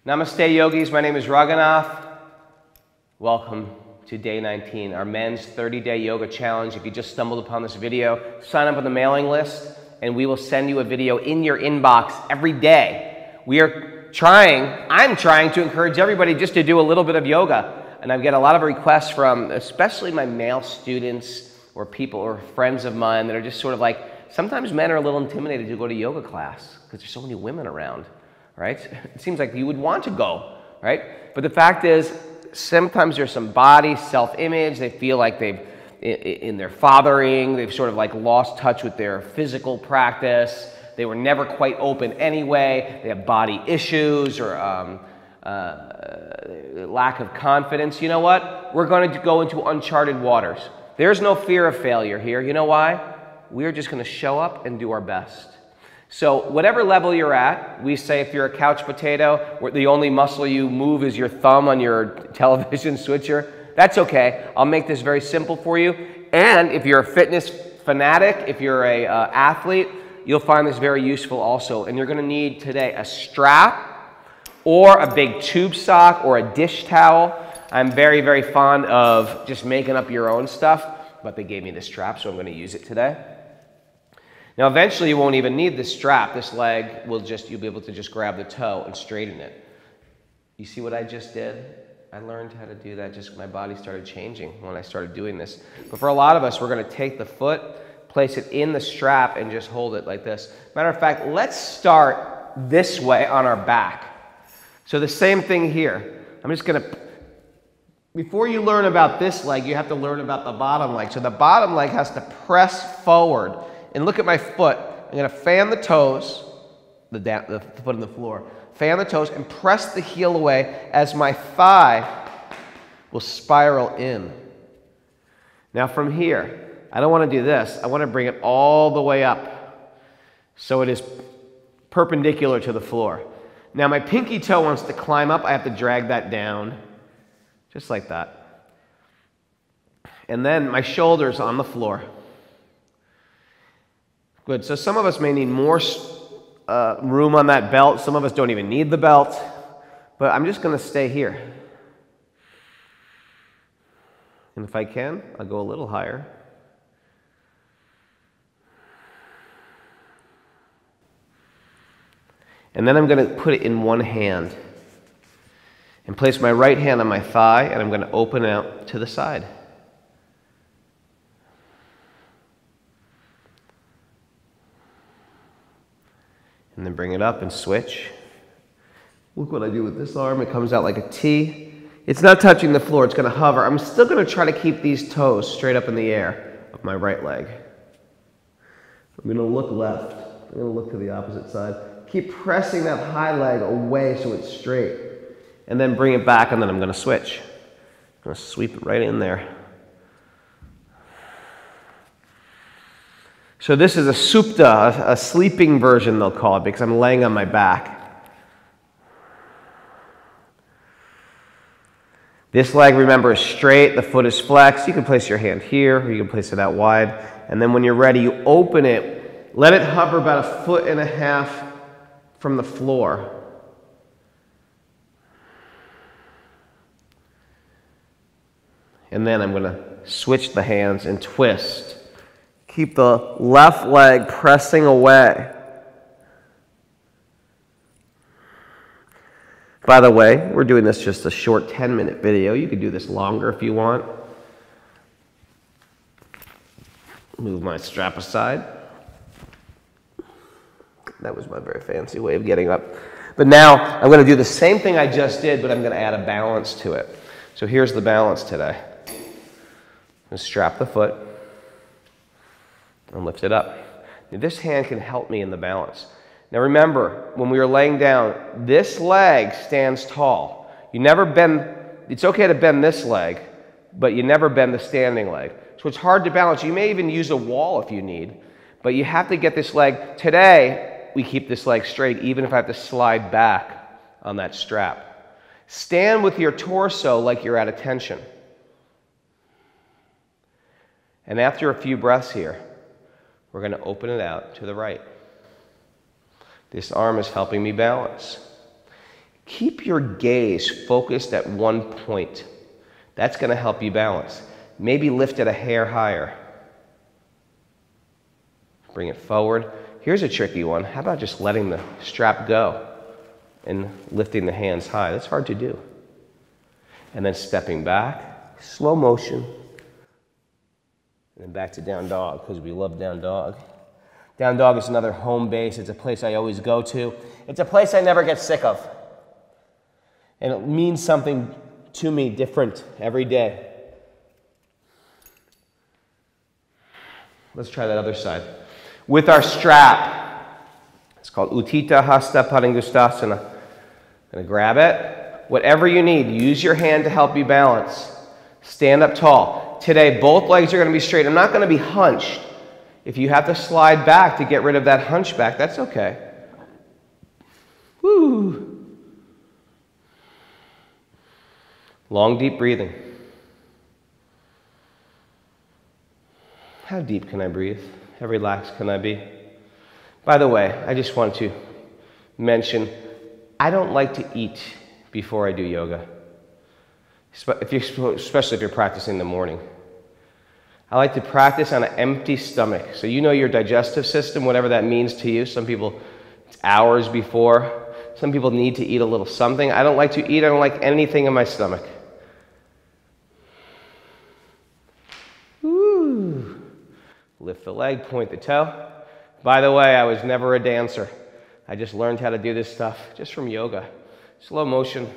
Namaste yogis, my name is Raghunath. Welcome to day 19, our men's 30-day yoga challenge. If you just stumbled upon this video, sign up on the mailing list and we will send you a video in your inbox every day. I'm trying to encourage everybody just to do a little bit of yoga. And I get a lot of requests from especially my male students or people or friends of mine that are just sort of like, sometimes men are a little intimidated to go to yoga class because there's so many women around, right? It seems like you would want to go, right? But the fact is, sometimes there's some body self-image. They feel like in their fathering, they've sort of like lost touch with their physical practice. They were never quite open anyway. They have body issues or lack of confidence. You know what? We're going to go into uncharted waters. There's no fear of failure here. You know why? We're just going to show up and do our best. So whatever level you're at, we say if you're a couch potato, where the only muscle you move is your thumb on your television switcher, that's okay. I'll make this very simple for you. And if you're a fitness fanatic, if you're a athlete, you'll find this very useful also. And you're going to need today a strap or a big tube sock or a dish towel. I'm very, very fond of just making up your own stuff, but they gave me this strap, so I'm going to use it today. Now, eventually, you won't even need this strap. This leg will you'll be able to just grab the toe and straighten it. You see what I just did? I learned how to do that just my body started changing when I started doing this. But for a lot of us, we're going to take the foot, place it in the strap, and just hold it like this. Matter of fact, let's start this way on our back. So the same thing here. I'm just going to, before you learn about this leg, you have to learn about the bottom leg. So the bottom leg has to press forward. And look at my foot. I'm going to fan the toes, the foot on the floor. Fan the toes and press the heel away as my thigh will spiral in. Now from here, I don't want to do this. I want to bring it all the way up so it is perpendicular to the floor. Now my pinky toe wants to climb up. I have to drag that down, just like that. And then my shoulders on the floor. Good. So some of us may need more room on that belt. Some of us don't even need the belt. But I'm just going to stay here. And if I can, I'll go a little higher. And then I'm going to put it in one hand. And place my right hand on my thigh, and I'm going to open out to the side. And then bring it up and switch. Look what I do with this arm. It comes out like a T. It's not touching the floor. It's going to hover. I'm still going to try to keep these toes straight up in the air of my right leg. I'm going to look left. I'm going to look to the opposite side. Keep pressing that high leg away so it's straight. And then bring it back, and then I'm going to switch. I'm going to sweep it right in there. So this is a supta, a sleeping version they'll call it, because I'm laying on my back. This leg, remember, is straight, the foot is flexed. You can place your hand here, or you can place it out wide. And then when you're ready, you open it, let it hover about 1.5 feet from the floor. And then I'm going to switch the hands and twist. Keep the left leg pressing away. By the way, we're doing this just a short 10-minute video. You could do this longer if you want. Move my strap aside. That was my very fancy way of getting up. But now I'm going to do the same thing I just did, but I'm going to add a balance to it. So here's the balance today. I'm going to strap the foot and lift it up. Now, this hand can help me in the balance. Now remember, when we are laying down, this leg stands tall. You never bend, it's okay to bend this leg, but you never bend the standing leg. So it's hard to balance. You may even use a wall if you need, but you have to get this leg. Today, we keep this leg straight, even if I have to slide back on that strap. Stand with your torso like you're at attention. And after a few breaths here, we're going to open it out to the right. This arm is helping me balance. Keep your gaze focused at one point. That's going to help you balance. Maybe lift it a hair higher. Bring it forward. Here's a tricky one. How about just letting the strap go and lifting the hands high? That's hard to do. And then stepping back, slow motion. And then back to down dog, because we love down dog. Down dog is another home base. It's a place I always go to. It's a place I never get sick of. And it means something to me different every day. Let's try that other side. With our strap, it's called Utthita Hasta Padangusthasana. I'm going to grab it. Whatever you need, use your hand to help you balance. Stand up tall. Today, both legs are going to be straight. I'm not going to be hunched. If you have to slide back to get rid of that hunchback, that's okay. Woo. Long, deep breathing. How deep can I breathe? How relaxed can I be? By the way, I just want to mention, I don't like to eat before I do yoga, especially if you're practicing in the morning. I like to practice on an empty stomach. So you know your digestive system, whatever that means to you. Some people, it's hours before. Some people need to eat a little something. I don't like to eat. I don't like anything in my stomach. Woo. Lift the leg, point the toe. By the way, I was never a dancer. I just learned how to do this stuff just from yoga. Slow motion.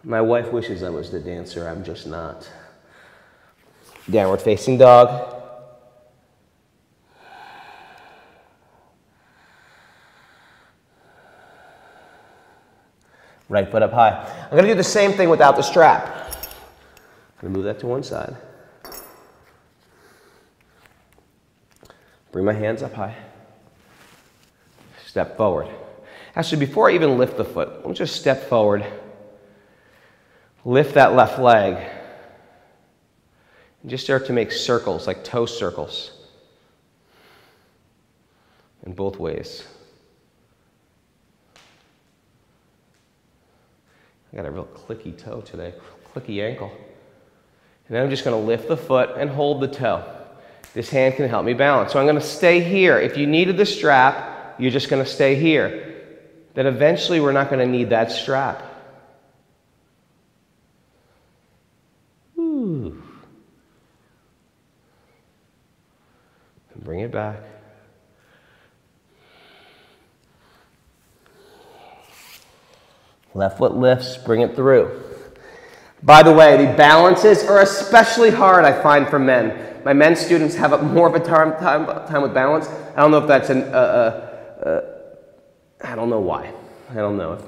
My wife wishes I was the dancer. I'm just not. Downward facing dog. Right foot up high. I'm going to do the same thing without the strap. I'm going to move that to one side. Bring my hands up high. Step forward. Actually, before I even lift the foot, let me just step forward. Lift that left leg. And just start to make circles, like toe circles. In both ways. I got a real clicky toe today, clicky ankle. And then I'm just going to lift the foot and hold the toe. This hand can help me balance. So I'm going to stay here. If you needed the strap, you're just going to stay here. Then eventually we're not going to need that strap. Ooh. And bring it back. Left foot lifts, bring it through. By the way, the balances are especially hard, I find, for men. My men students have more of a time with balance. I don't know if that's I don't know why. I don't know if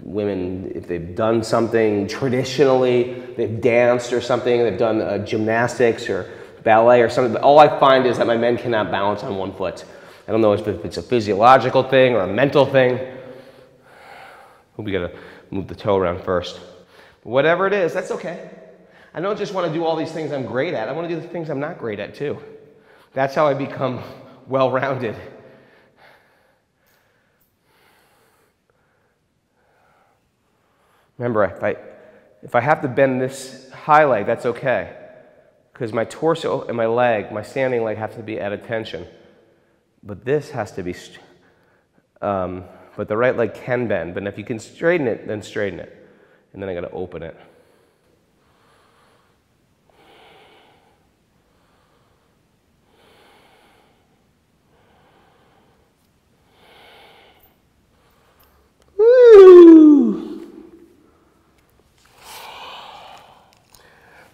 women, if they've done something traditionally, they've danced or something, they've done gymnastics or ballet or something. But all I find is that my men cannot balance on one foot. I don't know if it's a physiological thing or a mental thing. We gotta move the toe around first. But whatever it is, that's okay. I don't just want to do all these things I'm great at. I want to do the things I'm not great at too. That's how I become well-rounded. Remember, if I have to bend this high leg, that's okay. Because my torso and my leg, my standing leg, have to be at attention. But this has to be, but the right leg can bend. But if you can straighten it, then straighten it. And then I got to open it.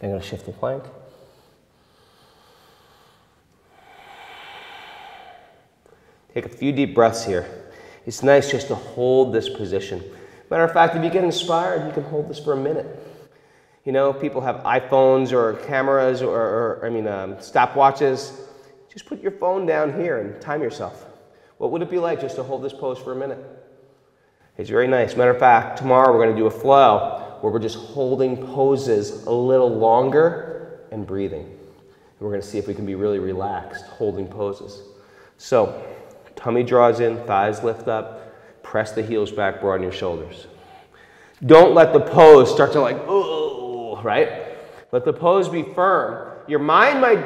I'm going to shift the plank. Take a few deep breaths here. It's nice just to hold this position. Matter of fact, if you get inspired, you can hold this for a minute. You know, people have iPhones or cameras or stopwatches. Just put your phone down here and time yourself. What would it be like just to hold this pose for a minute? It's very nice. Matter of fact, tomorrow we're going to do a flow where we're just holding poses a little longer and breathing. And we're going to see if we can be really relaxed holding poses. So, tummy draws in, thighs lift up, press the heels back, broaden your shoulders. Don't let the pose start to like, oh, right? Let the pose be firm. Your mind might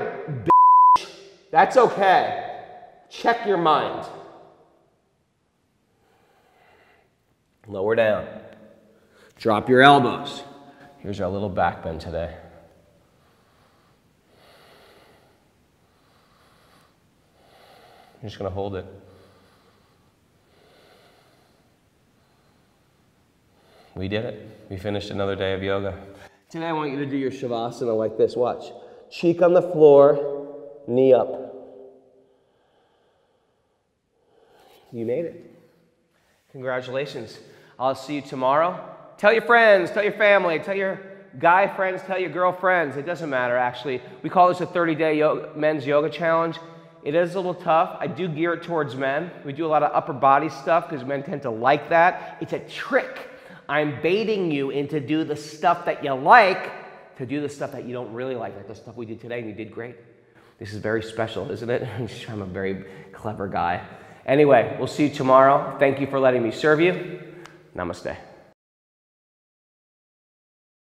bitch. That's okay. Check your mind. Lower down. Drop your elbows. Here's our little back bend today. You're just going to hold it. We did it. We finished another day of yoga. Today I want you to do your Shavasana like this. Watch. Cheek on the floor, knee up. You made it. Congratulations. I'll see you tomorrow. Tell your friends, tell your family, tell your guy friends, tell your girlfriends. It doesn't matter, actually. We call this a 30-day men's yoga challenge. It is a little tough. I do gear it towards men. We do a lot of upper body stuff because men tend to like that. It's a trick. I'm baiting you into do the stuff that you like to do the stuff that you don't really like the stuff we did today, and you did great. This is very special, isn't it? I'm a very clever guy. Anyway, we'll see you tomorrow. Thank you for letting me serve you. Namaste.